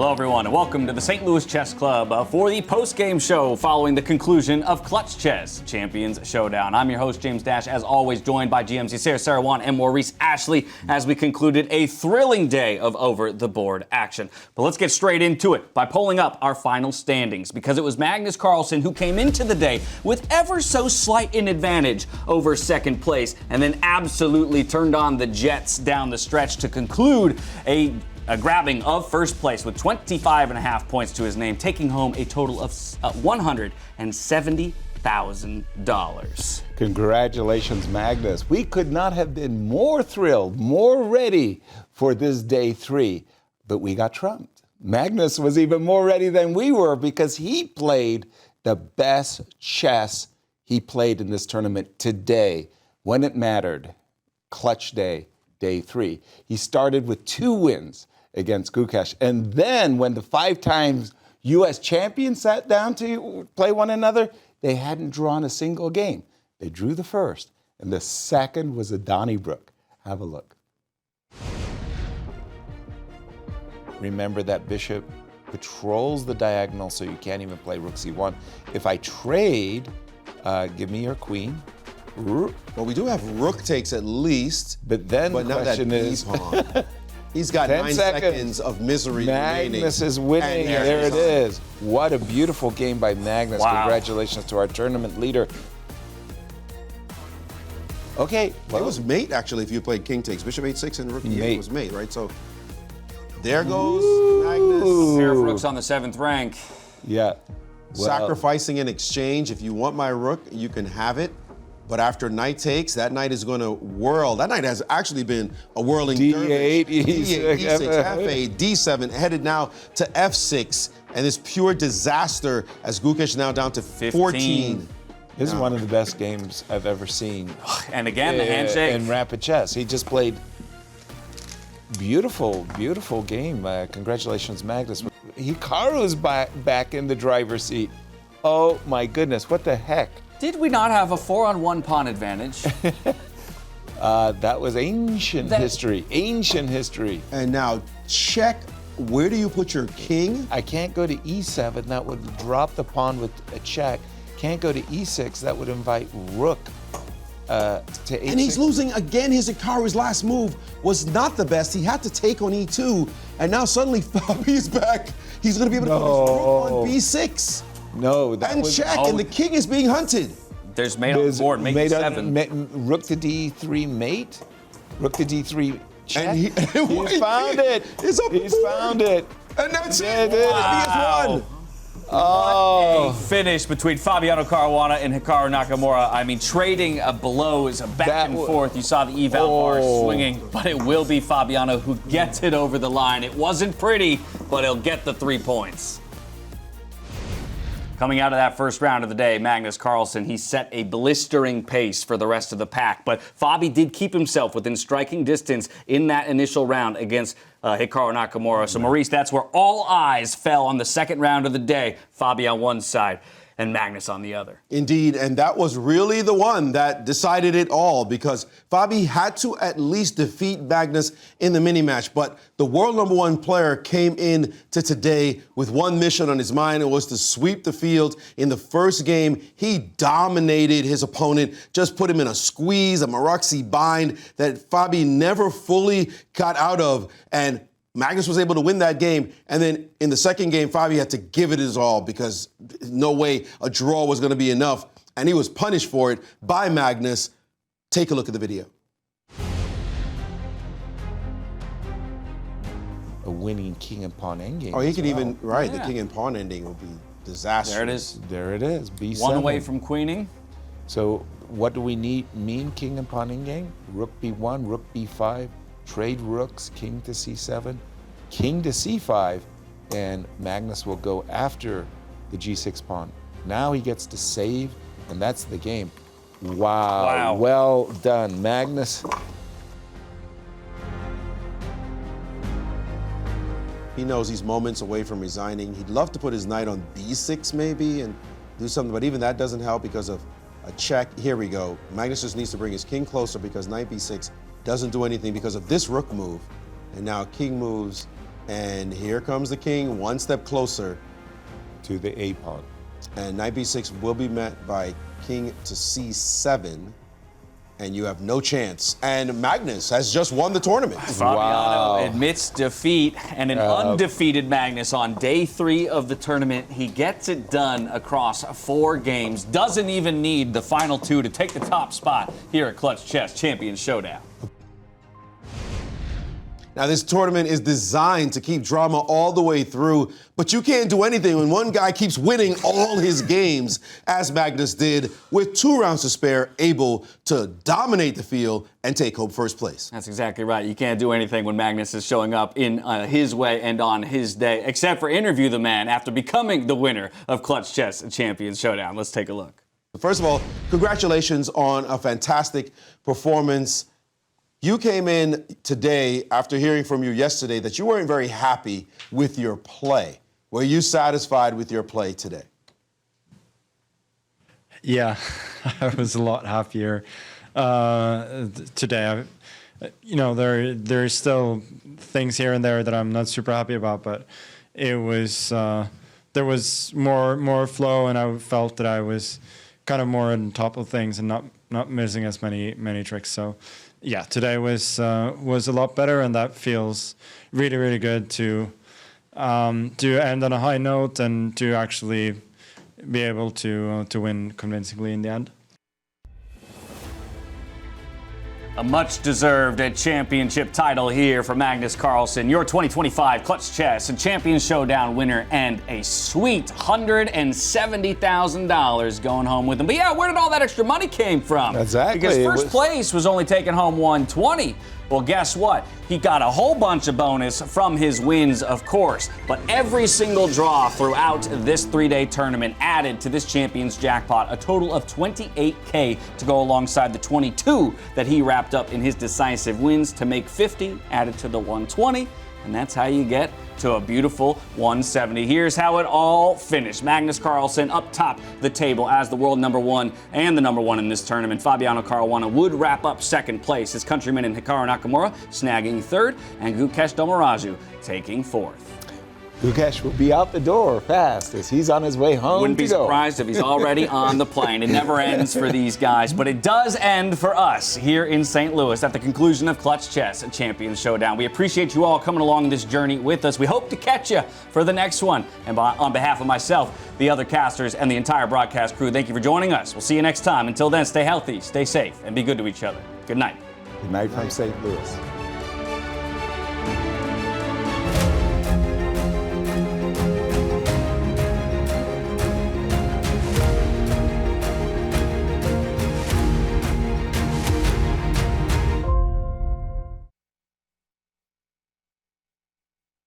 Hello, everyone, and welcome to the St. Louis Chess Club for the post-game show following the conclusion of Clutch Chess Champions Showdown. I'm your host, James Dash, as always, joined by GMs Yasser, Seirawan, and Maurice Ashley as we concluded a thrilling day of over-the-board action. But let's get straight into it by pulling up our final standings, because it was Magnus Carlsen who came into the day with ever so slight an advantage over second place, and then absolutely turned on the Jets down the stretch to conclude a grabbing of first place with 25.5 points to his name, taking home a total of $170,000. Congratulations, Magnus. We could not have been more thrilled, more ready for this day 3, but we got trumped. Magnus was even more ready than we were because he played the best chess he played in this tournament today when it mattered. Clutch day, day 3. He started with 2 wins against Gukesh. And then when the 5 times U.S. champions sat down to play one another, they hadn't drawn a single game. They drew the first, and the second was a Donnybrook. Have a look. Remember that bishop patrols the diagonal, so you can't even play rook c1. If I trade, give me your queen. Well, we do have rook takes at least. But then the question is... He's got 9 seconds of misery remaining. Magnus is winning. There it is. What a beautiful game by Magnus. Wow. Congratulations to our tournament leader. Okay. Well, it was mate, actually, if you played king takes. Bishop 8-6 and rook e8 was mate, right? So there goes Magnus. Pair of rooks on the 7th rank. Yeah. Well, sacrificing in exchange. If you want my rook, you can have it. But after knight takes, that knight is going to whirl. That knight has actually been a whirling D8, D8, E6, F8, D7, headed now to F6. And this pure disaster as Gukesh is now down to 14. This is one of the best games I've ever seen. And again, the handshake. In rapid chess. He just played beautiful, beautiful game. Congratulations, Magnus. Hikaru's back in the driver's seat. Oh, my goodness. What the heck? Did we not have a 4-on-1 pawn advantage? That was ancient history. Ancient history. And now check, where do you put your king? I can't go to e7. That would drop the pawn with a check. Can't go to e6. That would invite rook to a6. And he's losing again. His Hikaru's last move was not the best. He had to take on e2. And now suddenly Fabi's back. He's going to be able to put his rook on b6. No, that and was, check, and the king is being hunted. There's mate on the board, mate 7. Rook to d3 mate, rook to d3 check. And he's found it. He's found it. And that's it. Wow. He has won. Oh, finish between Fabiano Caruana and Hikaru Nakamura. I mean, trading blows back and forth. You saw the eval bar swinging, but it will be Fabiano who gets it over the line. It wasn't pretty, but he'll get the 3 points. Coming out of that first round of the day, Magnus Carlsen, he set a blistering pace for the rest of the pack. But Fabi did keep himself within striking distance in that initial round against Hikaru Nakamura. So, Maurice, that's where all eyes fell on the second round of the day. Fabi on one side and Magnus on the other. Indeed, and that was really the one that decided it all, because Fabi had to at least defeat Magnus in the mini-match. But the world #1 player came in to today with one mission on his mind. It was to sweep the field. In the first game, he dominated his opponent, just put him in a squeeze, a Maruxi bind that Fabi never fully got out of. And Magnus was able to win that game, and then in the second game, Fabi had to give it his all because no way a draw was going to be enough, and he was punished for it by Magnus. Take a look at the video. A winning king and pawn endgame. Oh, he could even, right, the king and pawn ending would be disastrous. There it is. There it is, b7. One away from queening. So what do we mean king and pawn endgame? Rook b1, rook b5. Trade rooks, king to c7, king to c5, and Magnus will go after the g6 pawn. Now he gets to save, and that's the game. Wow. Well done, Magnus. He knows he's moments away from resigning. He'd love to put his knight on b6 maybe and do something, but even that doesn't help because of a check. Here we go. Magnus just needs to bring his king closer because knight b6 doesn't do anything because of this rook move. And now king moves, And here comes the king, one step closer. To the A pawn. And knight b6 will be met by king to c7. And you have no chance. And Magnus has just won the tournament. Fabiano admits defeat, and an undefeated Magnus on day 3 of the tournament. He gets it done across 4 games. Doesn't even need the final 2 to take the top spot here at Clutch Chess Champions Showdown. Now, this tournament is designed to keep drama all the way through, but you can't do anything when one guy keeps winning all his games, as Magnus did, with 2 rounds to spare, able to dominate the field and take home first place. That's exactly right. You can't do anything when Magnus is showing up in his way and on his day, except for interview the man after becoming the winner of Clutch Chess Champions Showdown. Let's take a look. First of all, congratulations on a fantastic performance. You came in today after hearing from you yesterday that you weren't very happy with your play. Were you satisfied with your play today? Yeah, I was a lot happier today. There's still things here and there that I'm not super happy about, but it was there was more flow, and I felt that I was kind of more on top of things and not missing as many tricks. So. Yeah, today was a lot better, and that feels really, really good to end on a high note and to actually be able to win convincingly in the end. A much-deserved championship title here for Magnus Carlsen, your 2025 Clutch Chess and Champions Showdown winner, and a sweet $170,000 going home with him. But yeah, where did all that extra money came from? Exactly. Because first place was only taking home $120. Well, guess what? He got a whole bunch of bonus from his wins, of course. But every single draw throughout this 3-day tournament added to this Champions jackpot a total of $28K to go alongside the 22 that he wrapped up in his decisive wins to make 50 added to the 120. And that's how you get to a beautiful 170. Here's how it all finished. Magnus Carlsen up top the table as the world #1 and the #1 in this tournament. Fabiano Caruana would wrap up second place. His countryman in Hikaru Nakamura snagging third, and Gukesh Domaraju taking fourth. Gukesh will be out the door fast as he's on his way home. Wouldn't be surprised if he's already on the plane. It never ends for these guys, but it does end for us here in St. Louis at the conclusion of Clutch Chess Champions Showdown. We appreciate you all coming along this journey with us. We hope to catch you for the next one. And on behalf of myself, the other casters, and the entire broadcast crew, thank you for joining us. We'll see you next time. Until then, stay healthy, stay safe, and be good to each other. Good night. Good night from St. Louis.